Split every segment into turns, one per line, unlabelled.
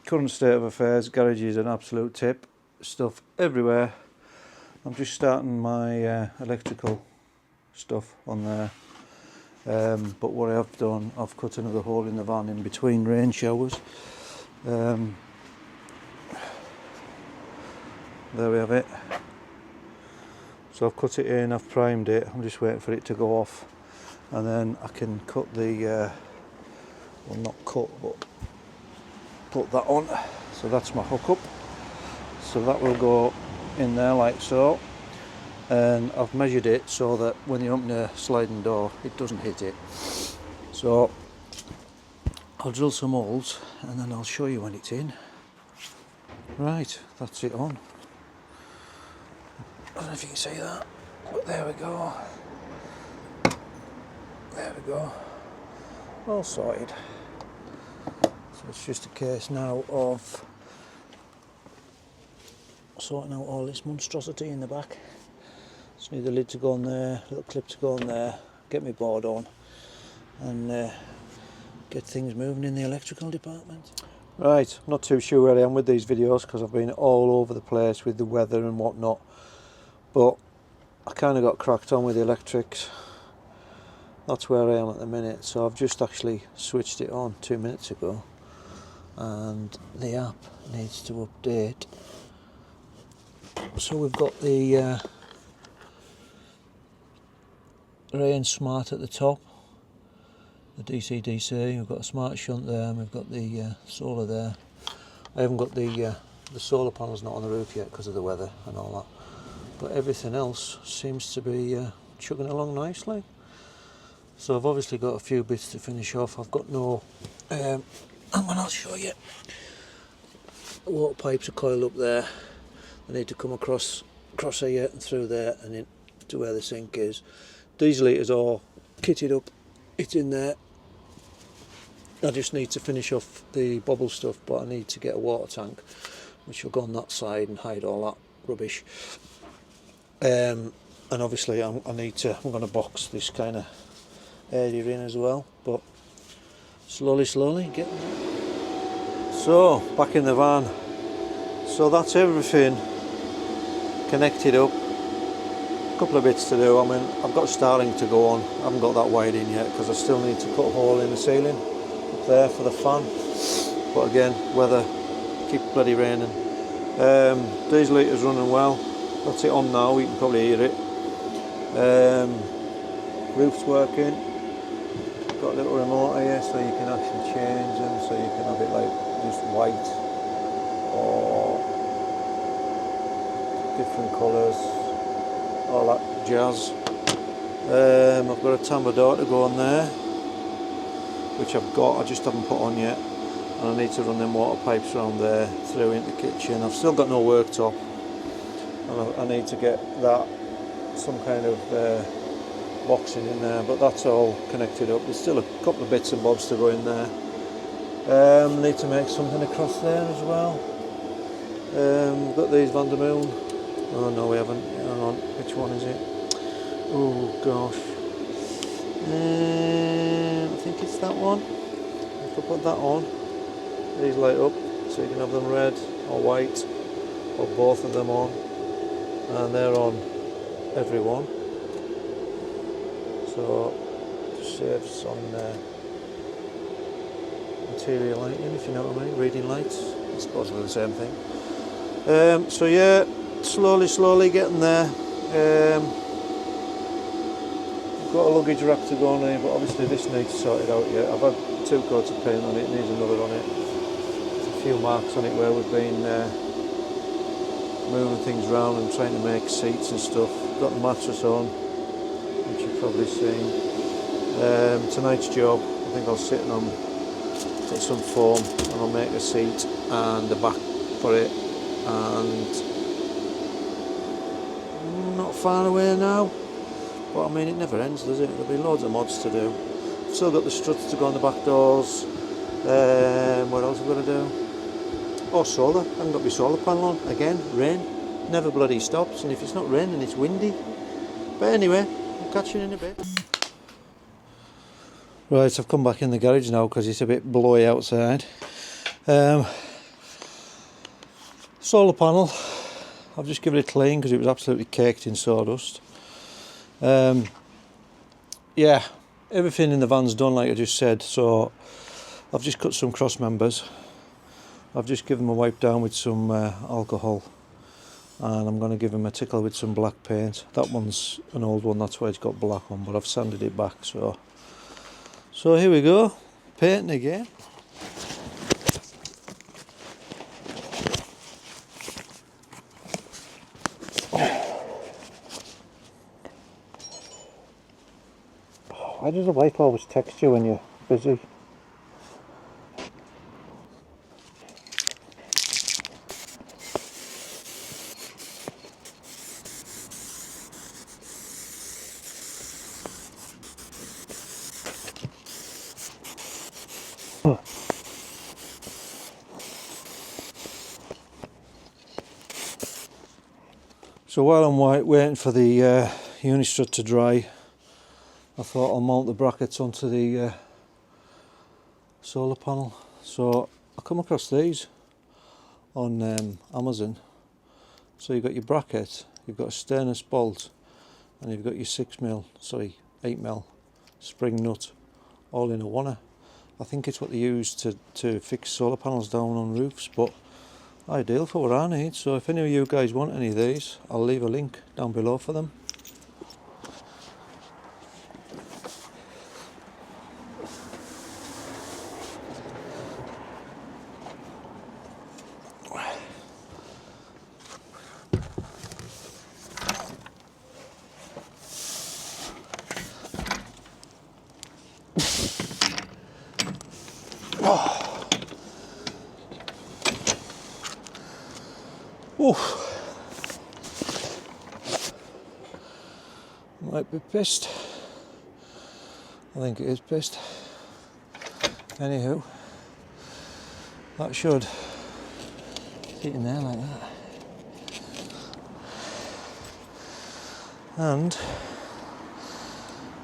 current state of affairs, garage is an absolute tip. Stuff everywhere. I'm just starting my electrical stuff on there. But what I have done, I've cut another hole in the van in between rain showers. There we have it. So I've cut it in, I've primed it, I'm just waiting for it to go off, and then I can cut the, well, not cut, but put that on. So that's my hookup. So that will go in there like so, and I've measured it so that when you open a sliding door it doesn't hit it. So I'll drill some holes and then I'll show you when it's in. Right, that's it on. I don't know if you can see that, but there we go. There we go. All sorted. So it's just a case now of sorting out all this monstrosity in the back. Just need the lid to go on there, little clip to go on there, get my board on, and get things moving in the electrical department. Right, not too sure where I am with these videos because I've been all over the place with the weather and whatnot, but I kind of got cracked on with the electrics. That's where I am at the minute. So I've just actually switched it on 2 minutes ago, and the app needs to update. So we've got the Rain Smart at the top, the DC-DC, we've got a smart shunt there, and we've got the solar there. I haven't got the solar panels not on the roof yet because of the weather and all that, but everything else seems to be chugging along nicely. So I've obviously got a few bits to finish off. I've got no, and I'll show you, the water pipes are coiled up there. They need to come across here and through there and in to where the sink is. Diesel heater's all kitted up, it's in there. I just need to finish off the bubble stuff, but I need to get a water tank which will go on that side and hide all that rubbish. And obviously I'm going to box this kind of area in as well, but slowly getting there. So back in the van. So that's everything connected up. A couple of bits to do. I mean, I've got starting to go on. I haven't got that wired in yet because I still need to cut a hole in the ceiling up there for the fan. But again, weather keep bloody raining. Diesel heater's running well. That's it on now. You can probably hear it. Roof's working. Got a little remote here so you can actually change them. So you can have it like just white or different colours, all that jazz. I've got a tambour door to go on there, which I've got, I just haven't put on yet, and I need to run them water pipes around there through into the kitchen. I've still got no worktop, and I need to get that, some kind of boxing in there, but that's all connected up. There's still a couple of bits and bobs to go in there. Need to make something across there as well. Got these Vandermoon. Oh no, we haven't. Hang on, which one is it? Oh gosh. I think it's that one. If I put that on, these light up, so you can have them red or white, or both of them on, and they're on every one. So just saves on interior lighting, if you know what I mean, reading lights. It's supposedly the same thing. So yeah, slowly getting there. I've got a luggage rack to go on here, but obviously this needs sorted out yet. I've had 2 coats of paint on it, needs another on it. There's a few marks on it where we've been moving things around and trying to make seats and stuff. Got the mattress on, which you've probably seen. Tonight's job, I think I'll sit on, put some foam, and I'll make a seat and the back for it. And not far away now, but I mean it never ends, does it? There'll be loads of mods to do. Still got the struts to go on the back doors. What else have I got to do? Oh, solar. I haven't got my solar panel on. Again, rain never bloody stops, and if it's not raining it's windy. But anyway, I'll catch you in a bit. Right, I've come back in the garage now because it's a bit blowy outside. Solar panel, I've just given it a clean because it was absolutely caked in sawdust. Yeah, everything in the van's done like I just said, so I've just cut some cross members. I've just given them a wipe down with some alcohol, and I'm going to give them a tickle with some black paint. That one's an old one, that's why it's got black on, but I've sanded it back. So here we go, painting again. Why does the wipe always text you when you're busy? So while I'm waiting for the unit strut to dry, I thought I'll mount the brackets onto the solar panel. So I come across these on Amazon. So you've got your bracket, you've got a stainless bolt, and you've got your 8mm spring nut, all in a oneer. I think it's what they use to fix solar panels down on roofs, but ideal for what I need. So if any of you guys want any of these, I'll leave a link down below for them. Oof. Might be pissed. I think it is pissed. Anywho, that should fit in there like that. And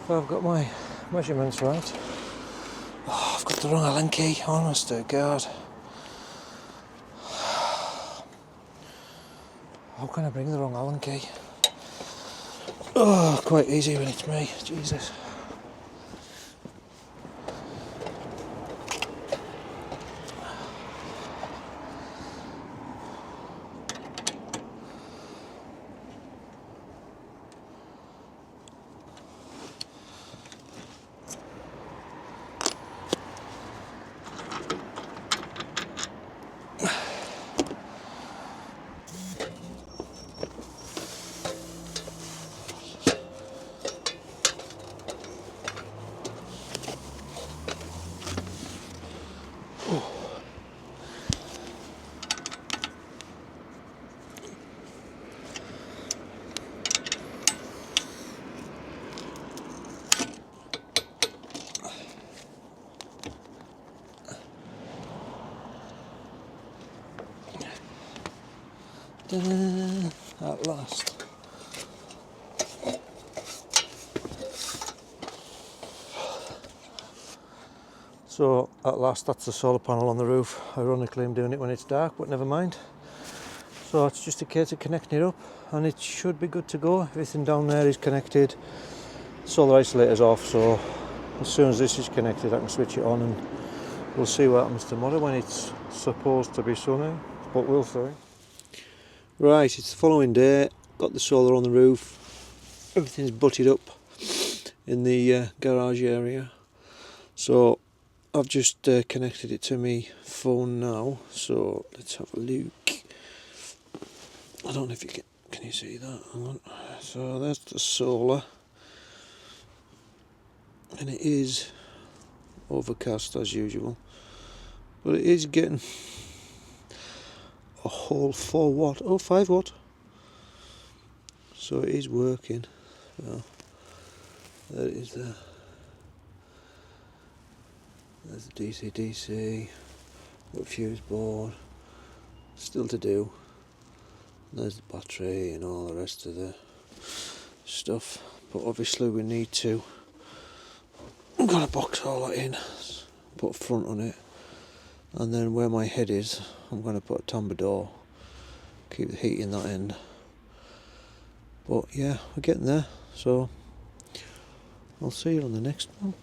if I've got my measurements right, I've got the wrong Allen key, honest to God. How can I bring the wrong Allen key? Oh, quite easy when it's me, Jesus. At last. So at last, that's the solar panel on the roof. Ironically, I'm doing it when it's dark, but never mind. So it's just a case of connecting it up, and it should be good to go. Everything down there is connected. Solar isolator's off, so as soon as this is connected, I can switch it on, and we'll see what happens tomorrow when it's supposed to be sunny, but we'll see. Right, it's the following day, got the solar on the roof, everything's butted up in the garage area, so I've just connected it to my phone now, so let's have a look. I don't know if you can you see that? Hang on. So that's the solar, and it is overcast as usual, but it is getting a whole 4 watt, oh 5 watt, so it is working. So there it is there. There's the DC-DC, got a fuse board, still to do. There's the battery and all the rest of the stuff, but obviously we need to, I'm going to box all that in, put a front on it, and then where my head is I'm going to put a tambour door keep the heat in that end. But yeah, we're getting there, so I'll see you on the next one.